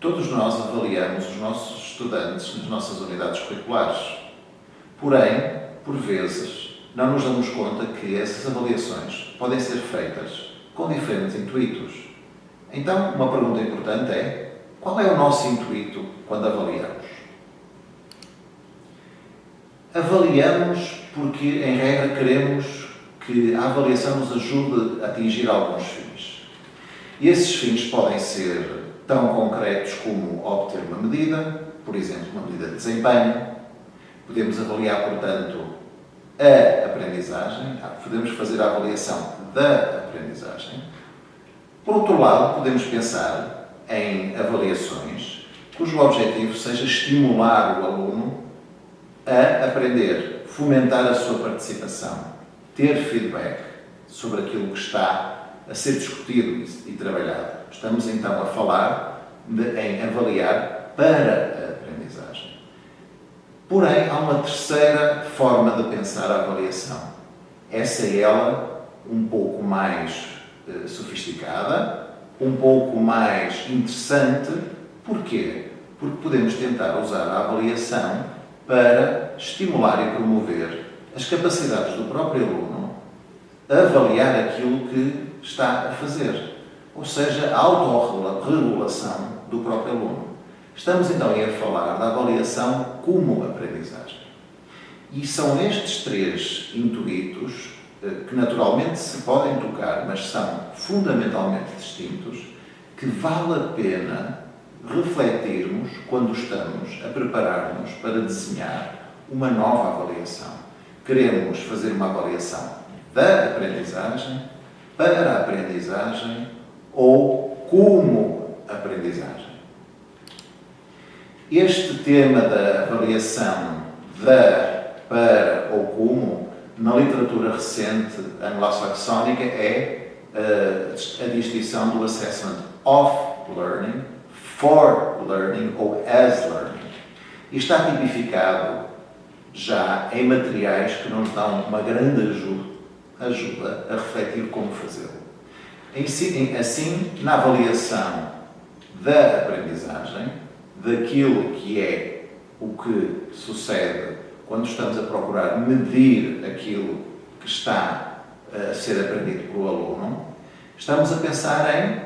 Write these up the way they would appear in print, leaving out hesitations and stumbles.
Todos nós avaliamos os nossos estudantes nas nossas unidades curriculares. Porém, por vezes, não nos damos conta que essas avaliações podem ser feitas com diferentes intuitos. Então, uma pergunta importante é: qual é o nosso intuito quando avaliamos? Avaliamos porque, em regra, queremos que a avaliação nos ajude a atingir alguns fins. E esses fins podem ser tão concretos como obter uma medida, por exemplo, uma medida de desempenho. Podemos avaliar, portanto, a aprendizagem, podemos fazer a avaliação da aprendizagem. Por outro lado, podemos pensar em avaliações cujo objetivo seja estimular o aluno a aprender, fomentar a sua participação, ter feedback sobre aquilo que está a ser discutido e trabalhado. Estamos então a falar em avaliar para a aprendizagem. Porém, há uma terceira forma de pensar a avaliação. Essa é ela um pouco mais sofisticada, um pouco mais interessante. Porquê? Porque podemos tentar usar a avaliação para estimular e promover as capacidades do próprio aluno a avaliar aquilo que está a fazer. Ou seja, a autorregulação do próprio aluno. Estamos então a falar da avaliação como aprendizagem. E são estes três intuitos que naturalmente se podem tocar, mas são fundamentalmente distintos, que vale a pena refletirmos quando estamos a preparar-nos para desenhar uma nova avaliação. Queremos fazer uma avaliação da aprendizagem, para a aprendizagem ou como aprendizagem. Este tema da avaliação da, para ou como, na literatura recente anglo-saxónica, é a distinção do assessment of learning, for learning ou as learning. E está tipificado já em materiais que nos dão uma grande ajuda a refletir como fazê-lo. Assim, na avaliação da aprendizagem, daquilo que é o que sucede quando estamos a procurar medir aquilo que está a ser aprendido pelo aluno, estamos a pensar em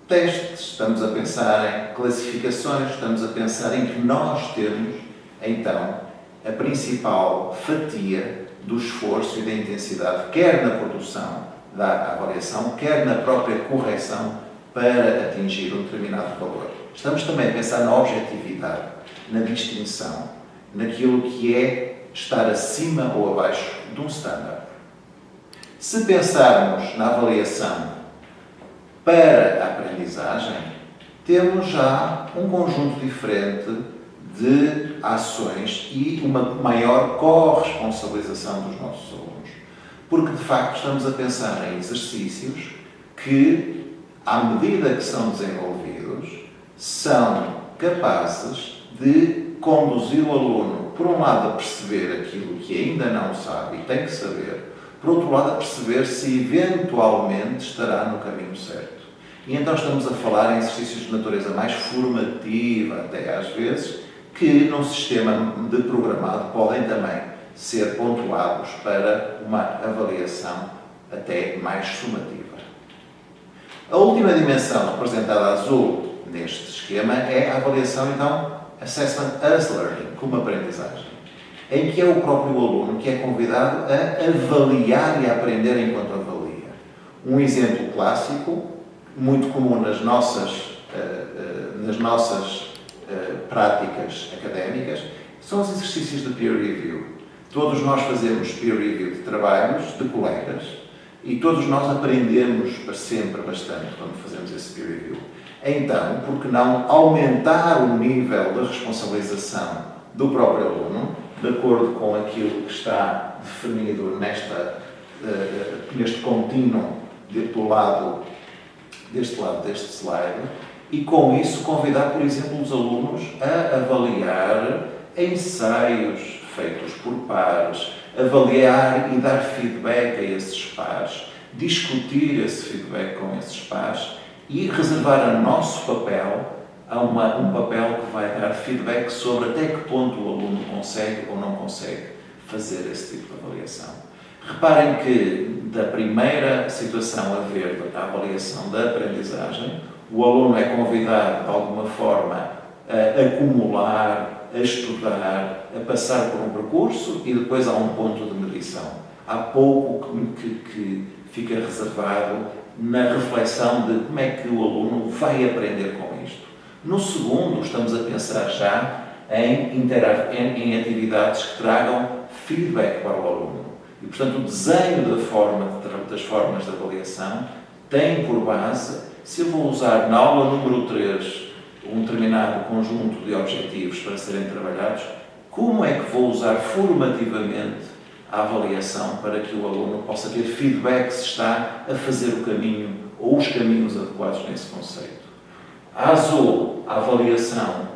testes, estamos a pensar em classificações, estamos a pensar em que nós temos, então, a principal fatia do esforço e da intensidade, quer na produção da avaliação, quer na própria correção para atingir um determinado valor. Estamos também a pensar na objetividade, na distinção, naquilo que é estar acima ou abaixo de um standard. Se pensarmos na avaliação para a aprendizagem, temos já um conjunto diferente de ações e uma maior corresponsabilização dos nossos alunos. Porque, de facto, estamos a pensar em exercícios que, à medida que são desenvolvidos, são capazes de conduzir o aluno, por um lado, a perceber aquilo que ainda não sabe e tem que saber, por outro lado, a perceber se eventualmente estará no caminho certo. E então estamos a falar em exercícios de natureza mais formativa, até às vezes, que num sistema de programado podem também ser pontuados para uma avaliação até mais sumativa. A última dimensão representada azul neste esquema é a avaliação, então, Assessment as Learning, como aprendizagem, em que é o próprio aluno que é convidado a avaliar e a aprender enquanto avalia. Um exemplo clássico, muito comum nas nossas práticas académicas, são os exercícios de peer review. Todos nós fazemos peer review de trabalhos de colegas e todos nós aprendemos sempre bastante quando fazemos esse peer review. Então, por que não aumentar o nível de responsabilização do próprio aluno, de acordo com aquilo que está definido neste contínuo deste lado deste slide, e com isso convidar, por exemplo, os alunos a avaliar ensaios feitos por pares, avaliar e dar feedback a esses pares, discutir esse feedback com esses pares e reservar a nosso papel há um papel que vai dar feedback sobre até que ponto o aluno consegue ou não consegue fazer esse tipo de avaliação. Reparem que da primeira situação a ver, da avaliação da aprendizagem, o aluno é convidado de alguma forma a acumular, a estudar, a passar por um percurso e depois há um ponto de medição. Há pouco que fica reservado na reflexão de como é que o aluno vai aprender com isto. No segundo, estamos a pensar já em atividades que tragam feedback para o aluno. E, portanto, o desenho das formas de avaliação tem por base, se eu vou usar na aula número 3 um determinado conjunto de objetivos para serem trabalhados, como é que vou usar formativamente a avaliação para que o aluno possa ter feedback se está a fazer o caminho ou os caminhos adequados nesse conceito. A azul, a avaliação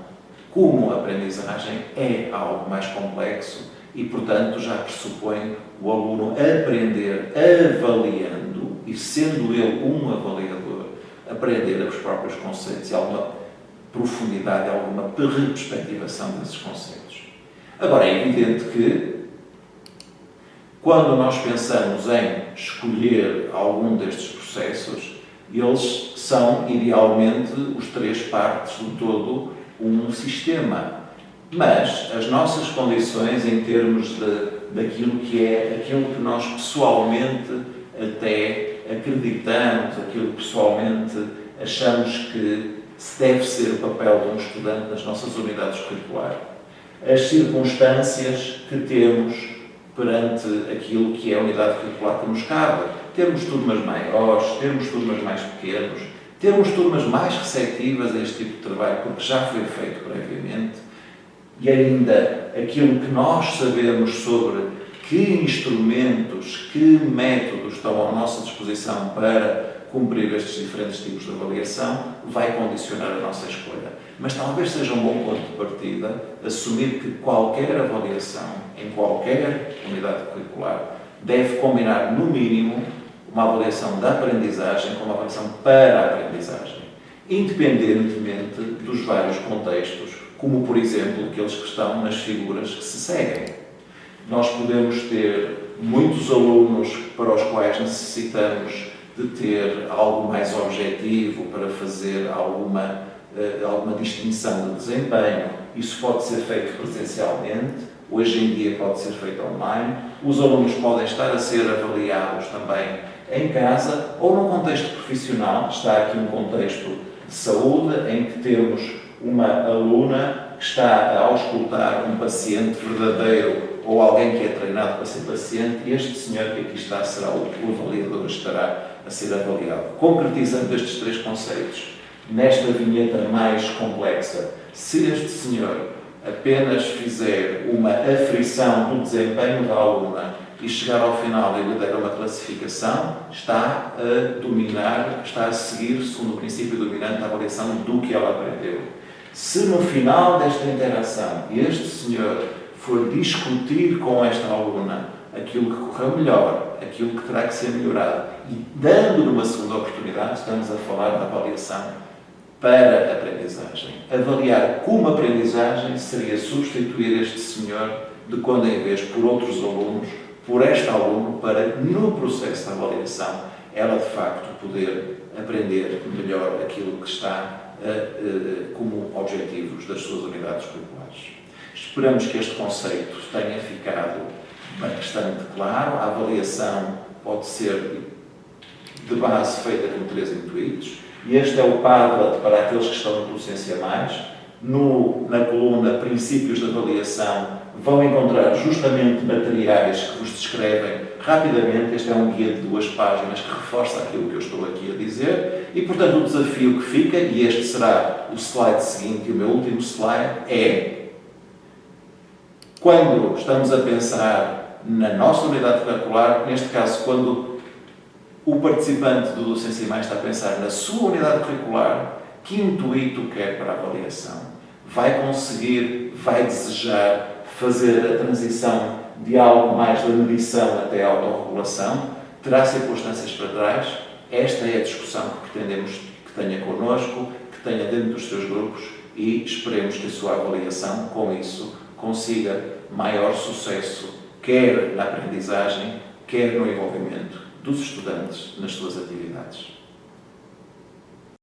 como aprendizagem é algo mais complexo e, portanto, já pressupõe o aluno aprender avaliando e, sendo ele um avaliador, aprender os próprios conceitos e alguma profundidade, alguma perspectivação desses conceitos. Agora, é evidente que, quando nós pensamos em escolher algum destes processos, eles são, idealmente, os 3 partes de todo um sistema. Mas as nossas condições em termos daquilo que nós pessoalmente até acreditamos, aquilo que pessoalmente achamos que deve ser o papel de um estudante nas nossas unidades curriculares, as circunstâncias que temos perante aquilo que é a unidade curricular que nos cabe. Termos turmas maiores, termos turmas mais pequenos, termos turmas mais receptivas a este tipo de trabalho, porque já foi feito previamente, e ainda aquilo que nós sabemos sobre que instrumentos, que métodos estão à nossa disposição para cumprir estes diferentes tipos de avaliação, vai condicionar a nossa escolha. Mas talvez seja um bom ponto de partida assumir que qualquer avaliação, em qualquer unidade curricular, deve combinar, no mínimo, uma avaliação da aprendizagem com uma avaliação para a aprendizagem, independentemente dos vários contextos, como, por exemplo, aqueles que estão nas figuras que se seguem. Nós podemos ter muitos alunos para os quais necessitamos de ter algo mais objetivo para fazer alguma distinção de desempenho. Isso pode ser feito presencialmente, hoje em dia pode ser feito online. Os alunos podem estar a ser avaliados também em casa ou num contexto profissional. Está aqui um contexto de saúde em que temos uma aluna que está a auscultar um paciente verdadeiro ou alguém que é treinado para ser paciente, e este senhor que aqui está será o avaliador, estará a ser avaliado. Concretizando estes 3 conceitos, nesta vinheta mais complexa, se este senhor apenas fizer uma aferição do desempenho da aluna e chegar ao final e lhe der uma classificação, está a dominar, está a seguir, segundo o princípio dominante, a avaliação do que ela aprendeu. Se no final desta interação este senhor for discutir com esta aluna aquilo que correu melhor, aquilo que terá que ser melhorado, e dando-lhe uma segunda oportunidade, estamos a falar da avaliação para a aprendizagem. Avaliar como aprendizagem seria substituir este senhor de quando em vez por outros alunos, por este aluno, para, no processo de avaliação, ela de facto poder aprender melhor aquilo que está como objetivos das suas unidades curriculares. Esperamos que este conceito tenha ficado bastante claro. A avaliação pode ser de base feita com 3 intuitos, e este é o Padlet para aqueles que estão no Docência Mais. Na coluna Princípios de Avaliação vão encontrar justamente materiais que vos descrevem rapidamente. Este é um guia de 2 páginas que reforça aquilo que eu estou aqui a dizer, e portanto o desafio que fica, e este será o slide seguinte, e o meu último slide, é: quando estamos a pensar na nossa unidade curricular, neste caso, quando o participante do Docência Mais está a pensar na sua unidade curricular, que intuito quer para a avaliação? Vai conseguir, vai desejar fazer a transição de algo mais da medição até a autorregulação? Terá circunstâncias para trás? Esta é a discussão que pretendemos que tenha connosco, que que tenha dentro dos seus grupos e esperemos que a sua avaliação, com isso, consiga maior sucesso, quer na aprendizagem, quer no envolvimento dos estudantes nas suas atividades.